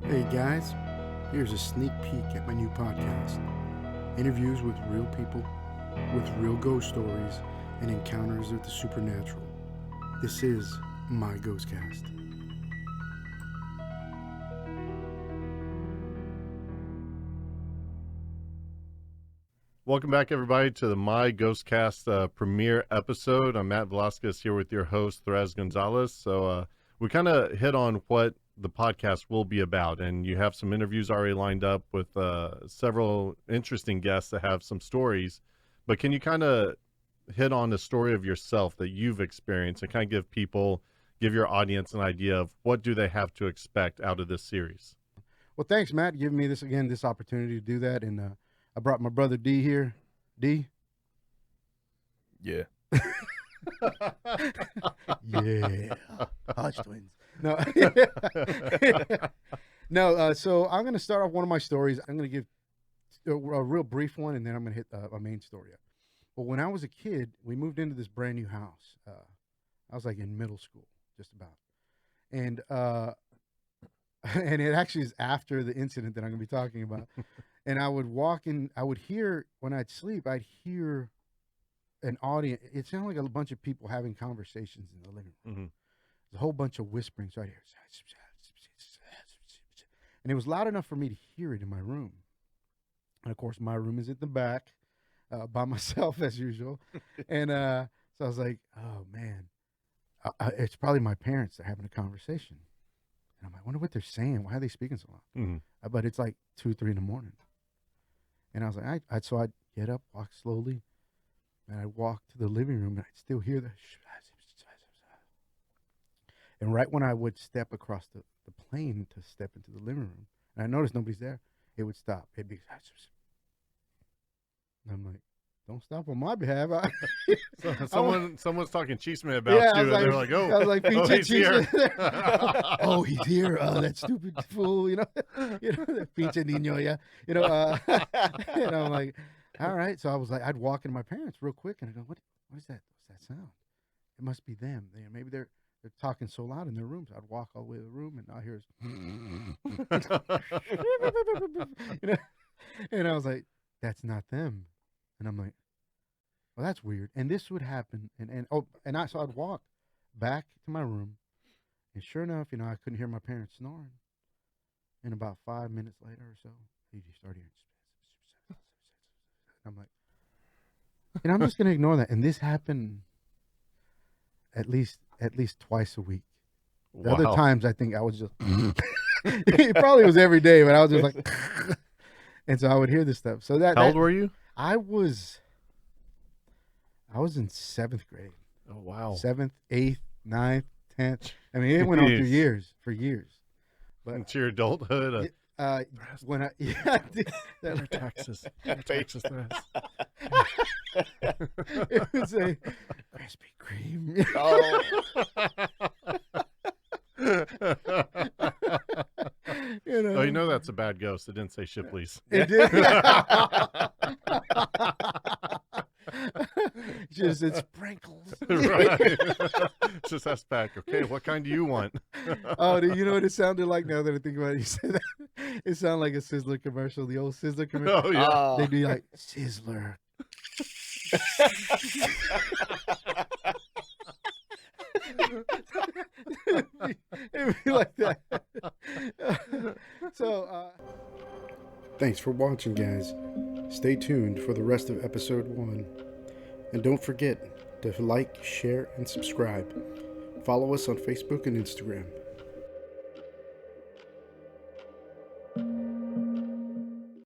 Hey guys, here's a sneak peek at my new podcast. Interviews with real people, with real ghost stories, and encounters with the supernatural. This is My Ghostcast. Welcome back, everybody, to the My Ghostcast premiere episode. I'm Matt Velasquez here with your host, Therese Gonzalez. So we kind of hit on what the podcast will be about, and you have some interviews already lined up with several interesting guests that have some stories. But can you kind of hit on the story of yourself that you've experienced and kind of give your audience an idea of what do they have to expect out of this series? Well, thanks, Matt, giving me this opportunity to do that. And I brought my brother D here. D? Yeah. Yeah. Hodge twins. No. No, so I'm going to start off one of my stories. I'm going to give a real brief one, and then I'm going to hit a main story up. But when I was a kid, we moved into this brand new house. I was like in middle school, just about. And and it actually is after the incident that I'm going to be talking about. And I would walk in, I would hear, when I'd sleep, I'd hear an audience. It sounded like a bunch of people having conversations in the living room. Mm-hmm. There's a whole bunch of whispering. So I'd hear, and it was loud enough for me to hear it in my room. And of course, my room is at the back by myself as usual. And so I was like, oh man, it's probably my parents. They're having a conversation. And I'm like, I wonder what they're saying. Why are they speaking so loud? Mm-hmm. But it's like 2, 3 in the morning. And I was like, so I'd get up, walk slowly, and I'd walk to the living room, and I'd still hear the. And right when I would step across the plane to step into the living room, and I noticed nobody's there, it would stop. It'd be. And I'm like, don't stop on my behalf. Someone's talking chisme about you, and they're like, "Oh, I was like, he's here." Oh, he's here. Oh, that stupid fool. That pinche niño, yeah. And I'm like, all right. So I was like, I'd walk into my parents real quick, and I go, what is that? What's that sound? It must be them. Maybe they're talking so loud in their rooms. I'd walk all the way to the room, and I hear, and I was like, that's not them. And I'm like, well, that's weird. And this would happen. So I'd walk back to my room, and sure enough, I couldn't hear my parents snoring. And about 5 minutes later or so, you start hearing. I'm like, and I'm just gonna ignore that. And this happened at least twice a week. The other times, I think I was just. It probably was every day, but I was just like, and so I would hear this stuff. So How old were you? I was in 7th grade. Oh wow. 7th, 8th, 9th, 10th. I mean, it went on for years. But into your adulthood. When I Never Texas. It was a Krispy Kreme. Oh. Oh, that's a bad ghost. It didn't say shit, please. It did. Just it's sprinkles. Right. Just ask back. Okay, what kind do you want? Oh, do you know what it sounded like now that I think about it? You said that. It sounded like a Sizzler commercial, the old Sizzler commercial. Oh yeah. They'd be like, Sizzler. It'd be like that. So, thanks for watching, guys. Stay tuned for the rest of episode 1. And don't forget to like, share, and subscribe. Follow us on Facebook and Instagram.